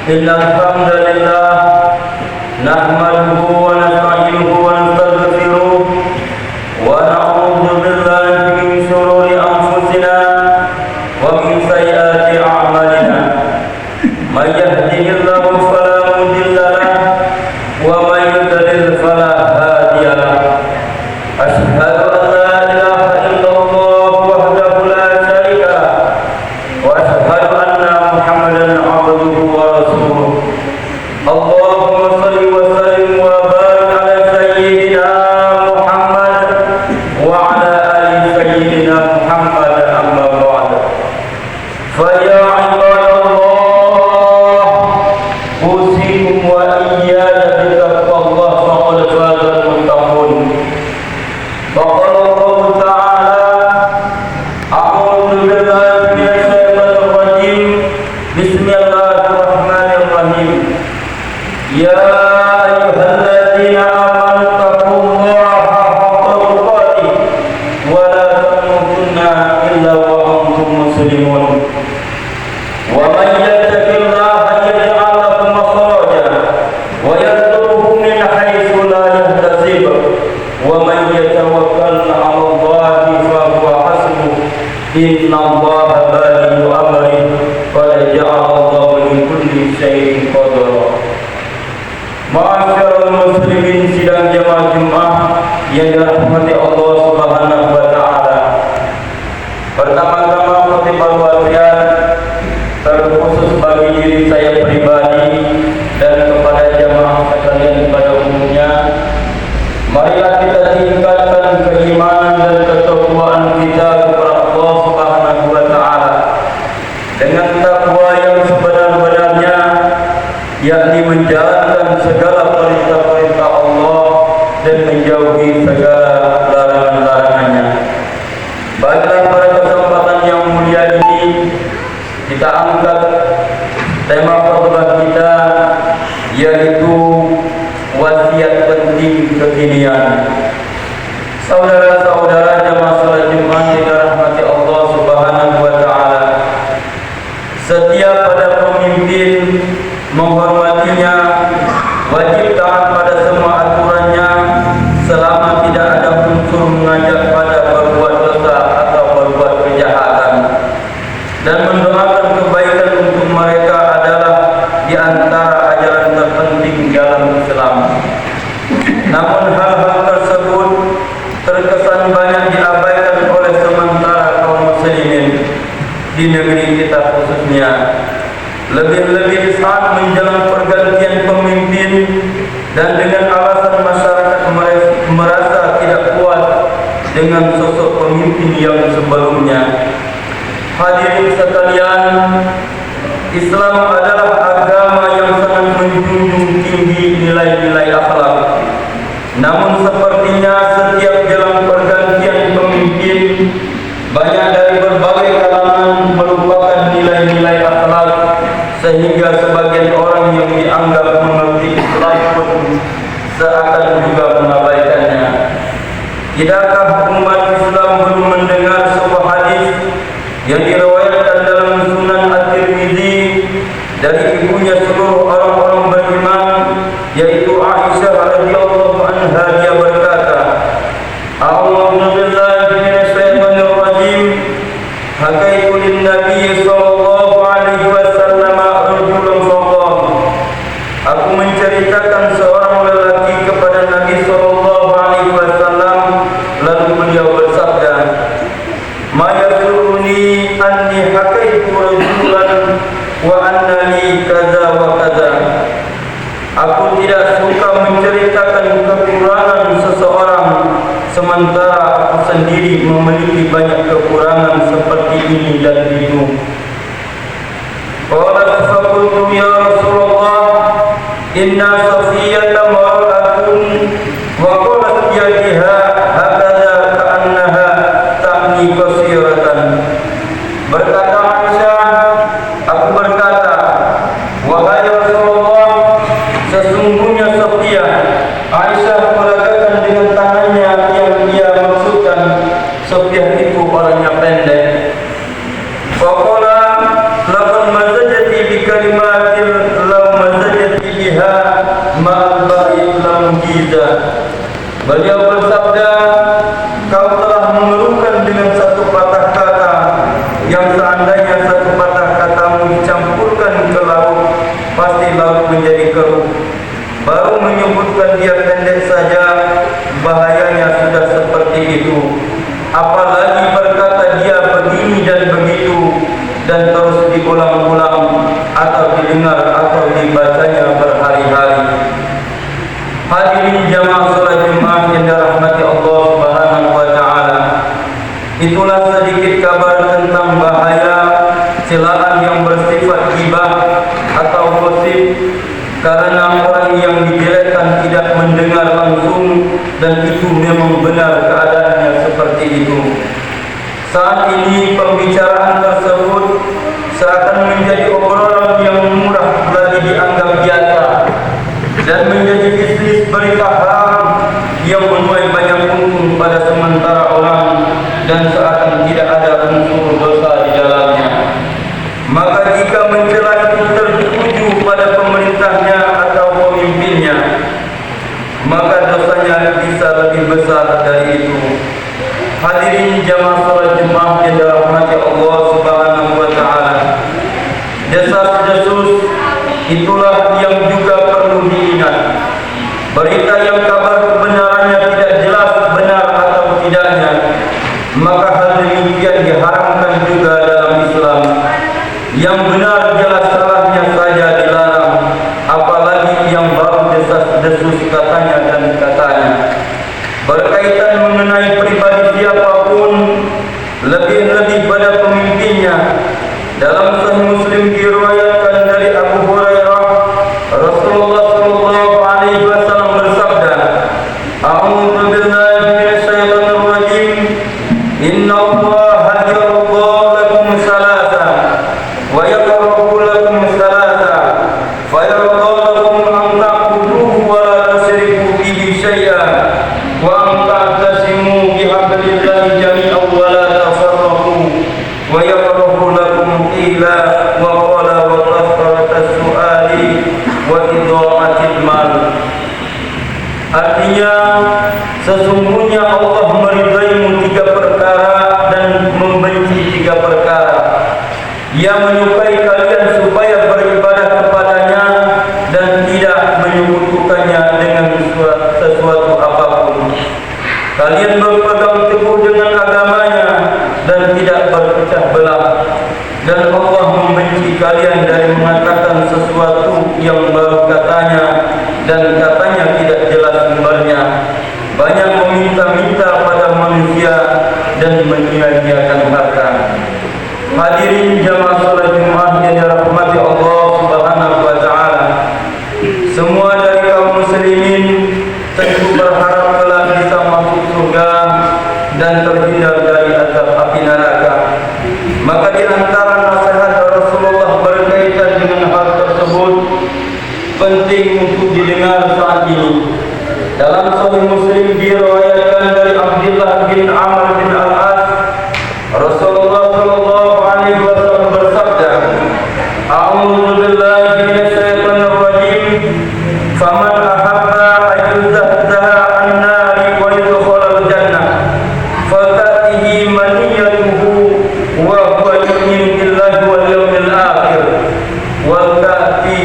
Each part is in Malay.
Innal hamdalillah nahmaduhu wa nasta'inuhu wa nastaghfiruh wa na'udzu billahi min shururi anfusina wa min sayyiati a'malina. May yahdihillahu fala mudilla lahu wa may yudlil fala hadiya lahu. Asyhadu an la ilaha illallah wahdahu la syarika lahu wa asyhadu anna Muhammadan abduhu wa rasuluh. Allahumma shalli wa sallim wa barik ala sayyidina Muhammad wa ala ali sayyidina Muhammad, amma ba'd. Fa ya ibadallah, usikum wa iyaya bi taqwallah faqad faza al-muttaqun. Qala Allah ta'ala, a'udzu billahi minasy syaithanir rajim. Bismillahirrahmanirrahim. Ya ayyuhalladzina amanu taqullaha haqqa tuqatih wa la tamutunna illa wa antum muslimun. Wa man yattaqillaha yaj'al lahu makhraja wa yarzuqhu min haitsu la yahtasib. Wa man yatawakkal 'ala Allahi fa huwa hasbuh. Innallaha balighu amrihi qad ja'ala Allahu li kulli syai'in qadara. Ma'asyiral muslimin sidang jamaah Jumat yang dirahmati Allah Subhanahu wa taala. Pertama-tama khutbah wasiat terkhusus bagi diri saya pribadi dan kepada jamaah sekalian pada umumnya. Marilah kita tingkatkan keimanan dan ketakwaan kita kepada Allah Subhanahu wa taala dengan takwa yang sebenar-benarnya, yakni menjalankan segala perintah-perintah Allah dan menjauhi segala larangan-larangannya. Baiklah, pada kesempatan yang mulia ini kita angkat tema khutbah kita, yaitu wasiat penting kekinian. Saudara-saudara jemaah salat Jumat yang dirahmati Allah Subhanahu wa taala, setiap pada pemimpin menghormatinya, wajib taat pada semua aturannya selama tidak ada unsur mengajak pada berbuat dosa atau berbuat kejahatan, dan mendoakan kebaikan untuk mereka adalah di antara ajaran terpenting dalam Islam. Namun hal-hal tersebut terkesan banyak diabaikan oleh sementara kaum muslimin di negeri kita khususnya. Lebih-lebih saat menjelang pergantian pemimpin dan dengan alasan masyarakat merasa tidak puas dengan sosok pemimpin yang sebelumnya. Hadirin sekalian, Islam adalah agama yang sangat menjunjung tinggi nilai-nilai akhlak. Namun sepertinya setiap jelang pergantian pemimpin, banyak dari berbagai kalangan melupakan nilai-nilai akhlak, sehingga sebagian orang yang dianggap mengerti Islam pun seakan juga mengabaikannya. Tidakkah umat Islam belum mendengar sebuah hadis yang diriwayatkan dalam Sunan At-Tirmizi dari ibunya seluruh orang-orang beriman, yaitu Aisyah radhiyallahu anha? Dia berkata, a'udzu billahi minasy syaithanir rajim. Hakaitu lin-nabiy sallallahu alaihi wasallam rajulan faqala. Aku menceritakan seorang lelaki kepada Nabi sallallahu alaihi wasallam, lalu beliau bersabda, ma yasuruni anni hakaitu rajulan wa anna li kaza wa kaza. Aku tidak suka menceritakan kekurangan seseorang sementara aku sendiri memiliki banyak kekurangan seperti ini dan itu. Qala faqultu ya Rasulullah, inna Safiyyata mar'atun wa qalat yadiha hakadha ka'annaha ta'ni qasiratan. Berkata Aisyah, aku berkata, wahai Rasulullah, sesungguhnya Safiyah, Aisyah meragakan dengan tangannya yang dia maksudkan Safiyah itu orangnya pendek. Faqala laqad mazajati bi kalimatin la Beliau bersabda, kau telah mengeluhkan dengan satu patah kata yang seandainya satu patah katamu dicampurkan ke laut, pasti laut menjadi keruh. Baru menyebutkan dia pendek saja, bahayanya sudah seperti itu. Apalagi berkata dia begini dan begitu, dan terus diulang-ulang atau didengar atau dibacanya berhari-hari. Hadirin jamaah salat Jumat yang dirahmati Allah Subhanahu wa taala. Itulah sedikit kabar tentang bahaya celaan yang bersifat ghibah atau gosip, karena orang yang dijelekkan tidak mendengar langsung, dan itu memang benar keadaannya seperti itu. Saat ini pembicaraan tersebut seakan menjadi obrolan yang murah lagi dianggap biasa, dan menjadi bisnis berita haram yang menuai banyak untung pada sementara orang, dan seakan tidak ada unsur dosa di dalamnya. Maka jika mencela itu tertuju pada pemerintahnya atau pemimpinnya, maka dosanya bisa lebih besar dari itu. Hadirin jamaah salat Jumat yang dirahmati Allah Subhanahu wa taala. Desas-desus itulah yang juga perlu diingat. Berita yang kabar kebenarannya tidak jelas benar atau tidaknya, maka hal demikian diharamkan juga dalam Islam. Yang benar jelas salahnya saja dilarang, apalagi yang baru desas-desus katanya dan katanya. Berkaitan mengenai pribadi siapapun, lebih-lebih pada pemimpinnya, dalam Sahih Muslim diriwayatkan dari Abu Hurairah, Rasulullah sallallahu alaihi wasallam bersabda, "A'udzu billahi minasy syaithanir rajim. Inna Allaha yarda lakum salasa wa yakrahu lakum salasa. Fa yarda lakum an ta'buduhu wa la tusyriku bihi syai'an. Wa an ta'tasimu bihablillahi jami'an wa la tafarraqu. Wa yakrahu lakum qila wa qala wa kasratas su'ali wa idha'atil mal." Artinya, sesungguhnya Allah meridaimu 3 perkara dan membenci 3 perkara. Ia menyukai kalian supaya beribadah kepadanya dan tidak menyekutukannya dengan sesuatu apapun. Kalian berpegang teguh dengan agamanya dan tidak berpecah belah. Dan Allah membenci kalian dari mengatakan sesuatu yang baru katanya dan katanya tidak jelas sumbernya, banyak meminta-minta pada manusia dan menyia-nyiakan harta. Hadirin jamaah salat Jumat yang dirahmati Allah Subhanahu wa taala. Semua dari kaum muslimin tentu berharap kelak bisa masuk surga dan terhindar dari azab api neraka. Maka di antara nasihat Rasulullah berkaitan dengan hal tersebut penting untuk didengar saat ini. Dalam Sahih Muslim diriwayatkan dari Abdullah bin Amr bin Al-As, Rasulullah sallallahu alaihi wasallam bersabda, "A'udzu billahi minasy syaithanir rajim. Faman ahabba ayyuzahzaha an-nari wa yudkhalal jannah, fatatihi maniyatuhu wa huwa yu'minu billahi wal yawmil akhir, wal ta'ti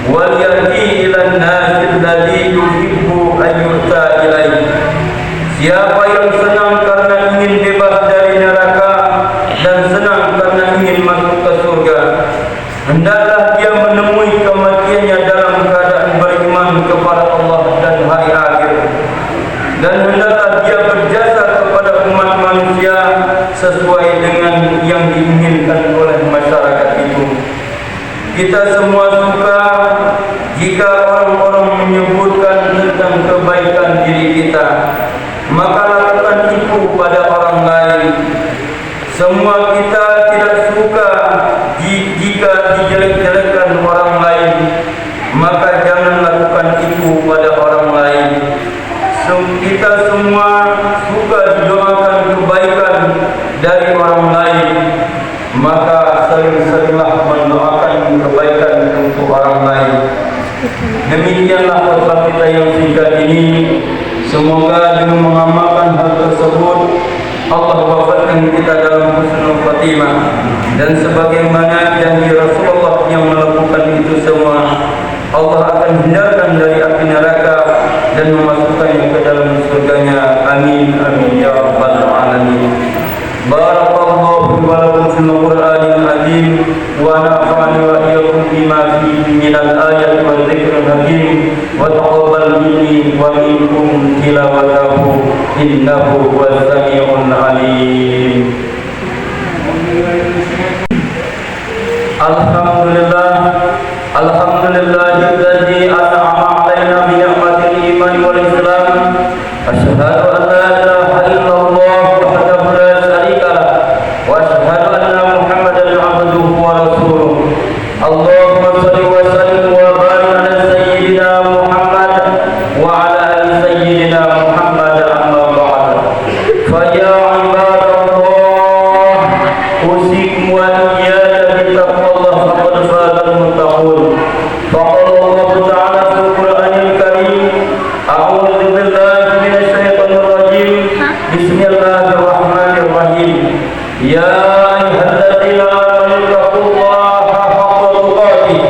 wal yati ila an-nasi alladhi yuhibbu an yu'ta ilaihi." Siapa yang senang karena ingin bebas dari neraka dan senang karena ingin masuk ke surga, hendaklah dia menemui kematiannya dalam keadaan beriman kepada Allah dan hari akhir, dan hendaklah dia berjasa kepada umat manusia sesuai dengan yang diinginkan oleh masyarakat itu. Kita semua suka jika orang-orang menyebutkan tentang kebaikan diri kita, maka lakukan itu pada orang lain. Semua kita tidak suka jika dijelek-jelekkan orang lain, maka jangan lakukan itu pada orang lain. Kita semua suka didoakan kebaikan dari orang lain, maka sering-seringlah mendoakan kebaikan untuk orang lain. Demikianlah khutbah kita yang singkat ini. Semoga dengan mengamalkan hal tersebut Allah wafatkan kita dalam husnul khatimah, dan sebagaimana janji Rasulullah yang melakukan itu semua, Allah akan hindarkan dari api neraka dan memasukkannya ke dalam surganya. Amin amin ya rabbal alamin. Barakallahu wa lakum fil Qur'anil azim wa nafa'ani wa iyyakum bima fihi minal ayati wa dzikril hakim wa taqabbal minni wa minkum tilawatahu innahu huwas samiul alim. Alhamdulillah, alhamdulillahilladzi an'ama 'alaina bi ni'matil iman wal islam. Asyhadu an la ilaha illallah wahdahu la syarika lah wa asyhadu anna Muhammadan 'abduhu wa rasuluh. Allahumma shalli wa sallim wa barik ala sayyidina Muhammad wa ala ali sayyidina Muhammad, amma ba'd. Fa ya ibadallah, usikum wa iyaya bi taqwallah faqad fazal muttaqun. Faqala Allah ta'ala fil Qur'anil karim, a'udzu billahi minasy syaithanir rajim. Bismillahirrahmanirrahim. Ya ayyuhalladzina amanu taqullaha haqqa tuqatih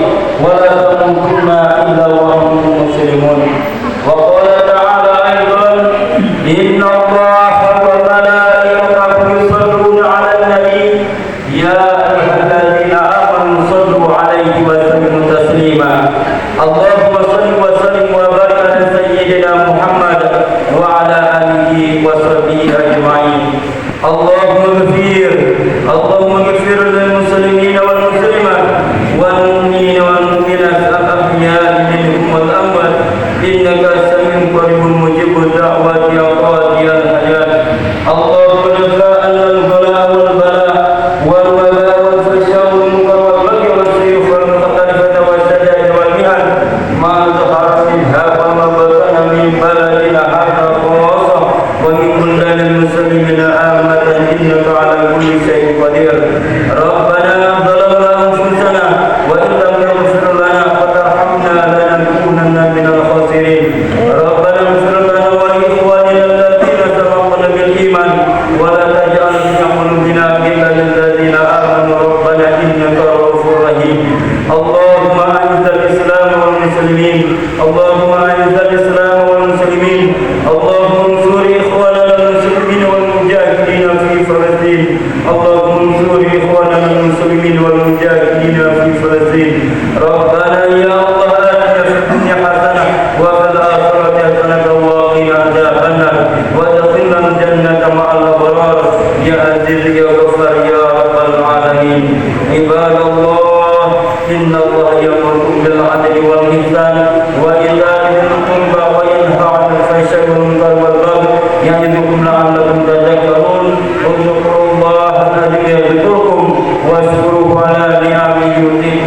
wa la tamutunna illa wa antum muslimun. Wa qala ta'ala aidan, inna Allaha wa malaikatahu yusalluna 'alan nabi ya ayyuhalladzina amanu sallu 'alaihi wa sallimu taslima. Allahumma shalli wa sallim wa barik ala sayyidina Muhammad wa ala alihi wa sahbihi ajma'in. Allahumma ighfir lil muslimin wal muslimat wal mu'minina wal mu'minat al-ahya'i minhum wal amwat innaka samiun qaribun mujibud da'wati ya qadiyal hajat. Allahumma dafa'an al-bala wal bala wal waba wal fasha wal munkar wal baghi wal sayf wal mukhtalifata wal shadaid wal mihan ma zahara minha wa ma batana min baladina hadha khassa wa min buldanil muslimina ammatan innaka ala kulli shay'in qadir. Rabbana zalamna anfusana wa in lam taghfir lana wa tarhamna lanakunanna minal khasirin. Rabbana ighfir lana wa li ikhwanina alladhina sabaquna bil iman wa la taj'al fi qulubina ghillan lil ladzina amanu rabbana innaka ra'ufur rahim. Allahumma a'izzal islam wal muslimin. Allahumma a'izzal islam wal muslimin. Allahumma ansur ikhwanana al muslimin wal mujahidin fi Palestin. Allahumma ansur ikhwanana al muslimin wal mujahidin fi Palestin. Rabbana ya Allah, atina fid dunya hasanah wa fil akhirati hasanah wa qina adzabannar wa adkhilna al jannata ma'al abrar ya aziz ya ghaffar ya rabbal alamin. Ibadallah, inna Allah ya'muru bil 'adli wal ihsan wa ita'i dzil qurba wa yanha 'anil fahsya'i wal munkari wal baghi ya'idukum la'allakum tadhakkarun. Udhkurullaha alladzi yadhkurukum washkuruhu 'ala ni'amihi